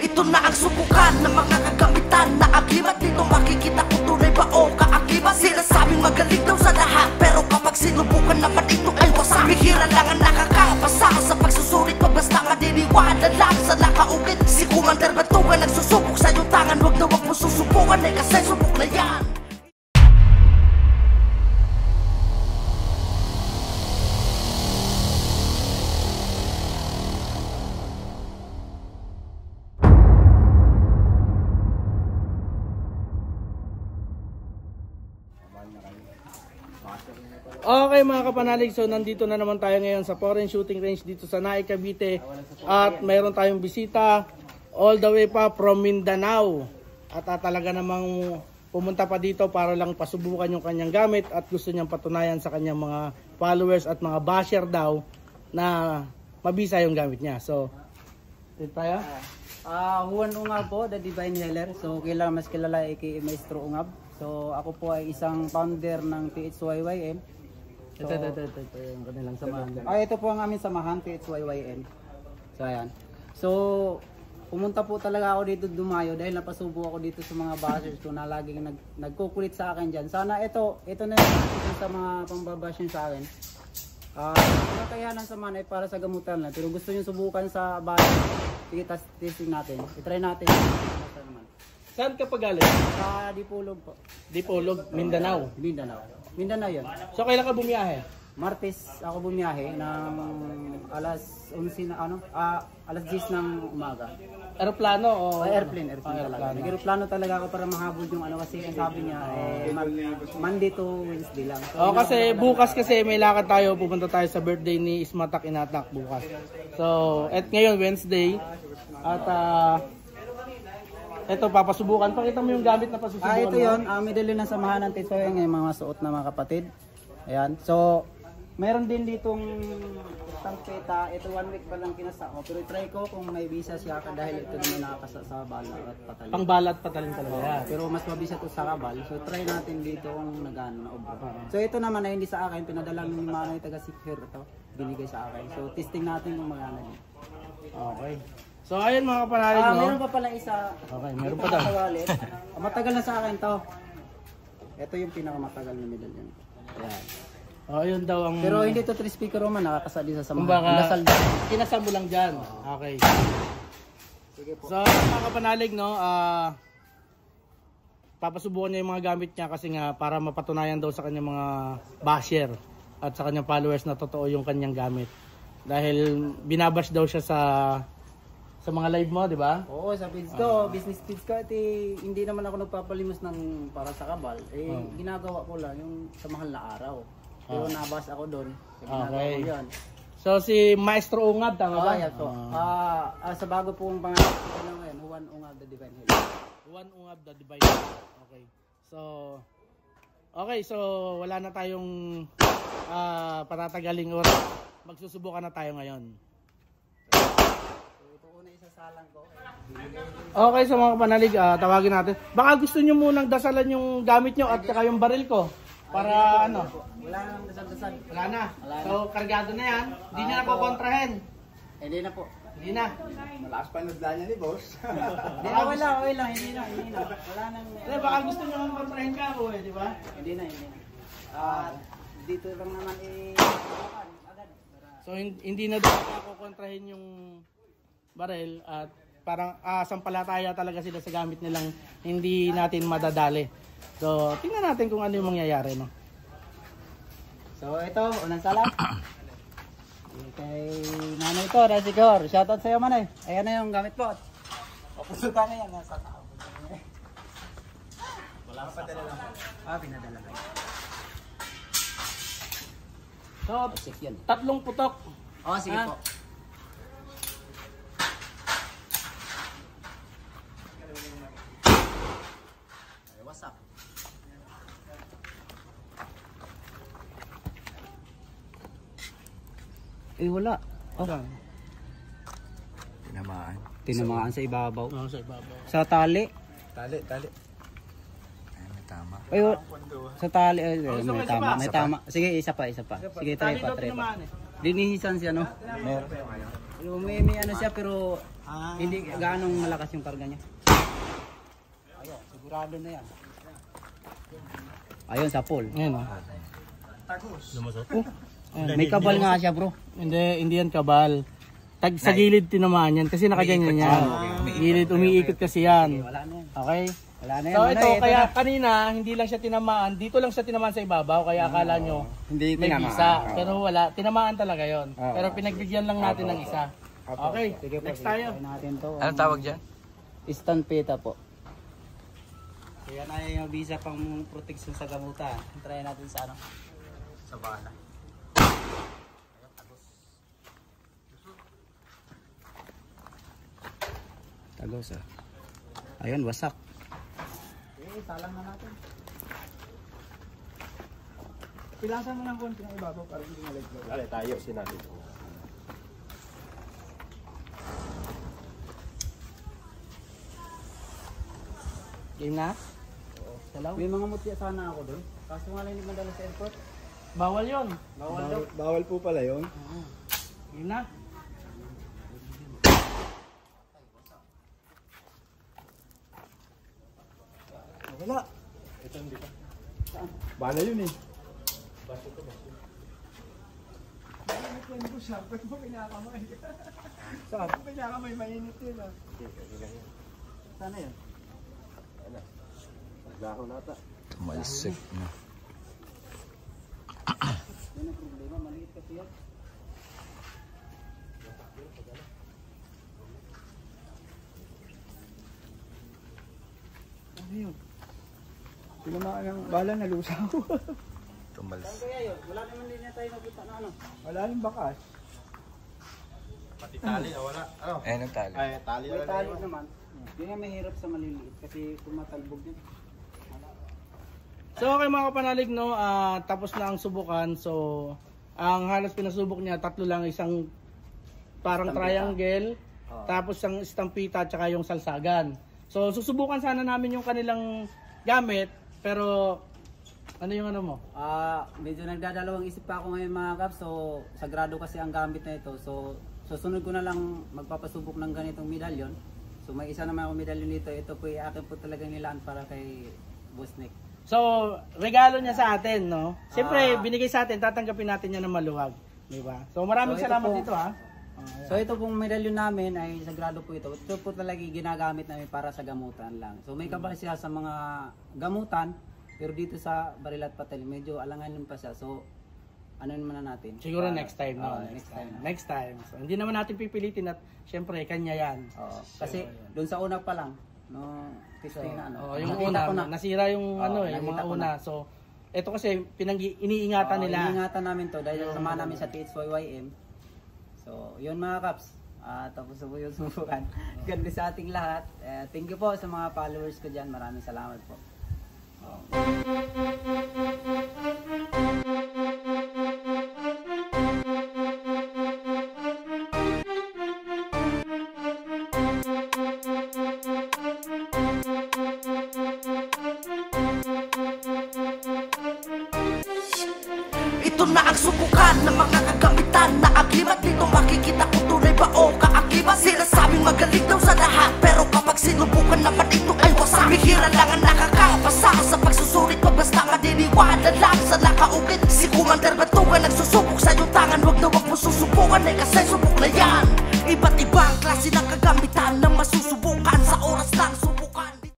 Ito na ang subukan ng mga kagamitan na aglimat. Dito makikita kung tunay ba o kaakibat. Sinasabing magaling daw sa lahat, pero kapag sinubukan naman ito ay wasak. Bihira lang ang nakakapasa sa pagsusulit, pag basta madiniwala lang sa nakaukit. Si Commander Batugan nagsusubok sa iyong tangan. Huwag na huwag mo susubukan, ay kasi subok na yan. Okay mga kapanalig, so nandito na naman tayo ngayon sa foreign shooting range dito sa Naik, Cavite. At mayroon tayong bisita all the way pa from Mindanao. At talaga namang pumunta pa dito para lang pasubukan yung kanyang gamit at gusto niyang patunayan sa kanyang mga followers at mga basher daw na mabisa yung gamit niya. So, dito tayo. Juan Ungab po, the Divine Healer. So, mas kilala aka Maestro Ungab. So, ako po ay isang founder ng THYYM. So, ito yung kanilang samahan. ito po ang aming samahan, THYYM. So, ayan. So, pumunta po talaga ako dito dumayo dahil napasubo ako dito sa mga bashers ko na laging nagkukulit sa akin dyan. Sana ito na yung sa mga pambabashing sa akin. Ang kakayanan sa man ay para sa gamutan lang. Pero gusto nyo subukan sa bahay, sige, testing natin. I-try natin. Saan ka pa galing? Sa Dipolog po. Dipolog, Mindanao. Mindanao yun. So kailan ka bumiyahe? Martes ako bumiyahe ng alas 11 na alas 10 ng umaga. Aeroplano o Airplane talaga. Nag-aeroplano talaga ako para mahabol yung kasi ang sabi niya Monday to Wednesday lang. So, kasi bukas kasi may lakad tayo, pupunta tayo sa birthday ni Ismatak Inatak bukas. So, at ngayon Wednesday at ito papasubukan. Pakita mo yung gamit na pasusubukan. Ito yun, medalyo ng samahan ng Tito yung mga suot na mga kapatid. Ayan. So, meron din ditong tampeta. Ito 1 week pa lang kinasa ko. Pero try ko kung may visa siya dahil ito naman nakakasa sa bala at patalin. Pang bala at patalin talaga yan. Pero mas mabisa ito sa kabal. So, try natin dito kung nagano na obra. So, ito naman ay hindi sa akin. Pinadala ni Manoy taga-Sikher ito. Binigay sa akin. So, testing natin kung magana din. Okay. So, ayun mga kapanalig, no? Meron pa pala isa. Okay, meron pa daw. Matagal na sa akin to. Ito yung pinakamatagal na medalyon. Ayan. Ayun daw ang... Pero hindi to 3 speaker man, nakakasali sa samahan. Kumbaga, kinasal mo lang dyan. Okay. Sige po. So, mga kapanalig, no? Papasubukan niya yung mga gamit niya kasi nga para mapatunayan daw sa kanyang mga basher at sa kanyang followers na totoo yung kanyang gamit. Dahil binabash daw siya sa mga live mo, di ba? Oo, sa feeds ko, business feeds ko, hindi naman ako nagpapalimos ng para sa kabal. Ginagawa ko lang yung sa mahal na araw. Pero nabas ako doon. Ginagawa ko yun. So si Maestro Ungab, tama ba? Yeah, so, sa bago pong pangalan ngayon, Juan Ungab, the Divine Healer. Juan Ungab, the Divine Healer. Okay, so wala na tayong patatagaling oras. Magsusubukan na tayo ngayon. Okay, so mga kapanalig, tawagin natin. Baka gusto nyo munang dasalan yung gamit nyo at saka yung baril ko. Para ano? Wala nang dasal-dasal. Wala na. So, kargado na yan. Hindi nyo na po kontrahen. Hindi na po. Hindi na. Malakas pa nagdala niya ni boss. Okay lang. Hindi na. Wala nang... Baka gusto nyo kontrahen ka ako di ba? Hindi na. Dito lang naman agad. So, hindi na daw ako kontrahin yung baril at parang sampalataya talaga sila sa gamit nilang hindi natin madadali. So, tingnan natin kung ano yung mangyayari, no? So, ito, unang sala. Kay nanay ko, Rasigor. Shoutout sa'yo, Manay. Ayan na yung gamit po. Papusutan na yan. Nasa tao. Wala ka pa dala lang. Pinadala lang. So, tatlong putok. Sige po. What's up? Wala. Tinamaan sa ibabaw. Sa ibabaw. Sa tali. Tali. Ay, may tama. Sa tali. May tama. Sige, isa pa. Sige, try pa. Linihisan siya, no? Meron. May ano siya, pero Hindi gaanong malakas yung karga niya. Ayun, sigurado na yan. Ayun, sa pool. Ayan oh. Ayun, may kabal nga siya bro. Hindi yan kabal. Sa gilid tinamaan yan kasi nakaganyan yan. Gilid umiikot kasi yan. Wala na yan. Okay? Wala na yan. So ito, kaya kanina hindi lang siya tinamaan. Dito lang siya tinamaan sa ibabaw. Kaya akala nyo Hindi may visa. Pero wala. Tinamaan talaga yon. Pero pinagbigyan lang natin ng isa. Okay, next tayo. Natin to. Anong tawag dyan? Stampeta po. Kaya na yung visa pang protection sa gamutan. Try natin sa ano? Sa bala. Tagos ah. Ayun, wasak. Salang na natin. Pilasan mo ng konti ng ibabaw para hindi maliglo. Dali, tayo sinabi. Game na? Salaw? May mga mutya sana ako doon. Kaso nga lang hindi madala sa airport. Bawal yon. Bawal daw. Bawal po pala yun. Game na? Wala. Bala yun eh. Saan? Pinakamay mainit yun ah. Sana yun. Naglaho nata. Tumalsik na. Yan ang problema, maliit kasi yan. Ano yun? Tinamaan ng bala na lusaw. Saan kaya yun? Wala naman din na tayo nakita na ano. Wala rin bakas. Pati tali na wala. Ano? Ang tali. Ay, tali May na tali naman. Yun nga mahirap sa maliliit kasi tumatalbog din. So okay mga kapanalig no, tapos na ang subukan. So ang halos pinasubok niya tatlo lang, isang parang triangle, tapos ang stampita at saka yung salsagan. So susubukan sana namin yung kanilang gamit, pero ano yung ano mo? Medyo nagdadalawang isip pa ako ngayon mga kaps. So sagrado kasi ang gamit na ito. So susunod ko na lang magpapasubok ng ganitong medalyon. So may isa naman ako medalyon dito. Ito po akin po talaga nilaan para kay Boss Nick. So regalo niya sa atin, no? Siyempre binigay sa atin, tatanggapin natin yan ng maluwag, di ba? So maraming So, ito salamat po. dito ha. So ito pong medalyon namin ay sagrado po ito. Ito po talaga ginagamit namin para sa gamutan lang. So may kabal siya sa mga gamutan, pero dito sa Barilat Patel medyo alanganin pa siya. So ano naman na natin? Siguro next time, no? Next time. Next time. So hindi naman natin pipilitin at siyempre kanya yan. Kasi doon sa una pa lang, no, 15 na ano. Yung nakita una, ko na. nasira yung ano yung nakita mga ko una. So ito kasi iniingatan nila. Iniingatan namin to dahil sama namin sa THYYM. So, yun mga kaps. Tapos po yung subukan. Ganda sa ating lahat. Thank you po sa mga followers ko dyan. Maraming salamat po. Ito na ang subukan ng mga kagamitan na agimat. Dito makikita kung tunay ba o kaakibat. Sila sabing magaling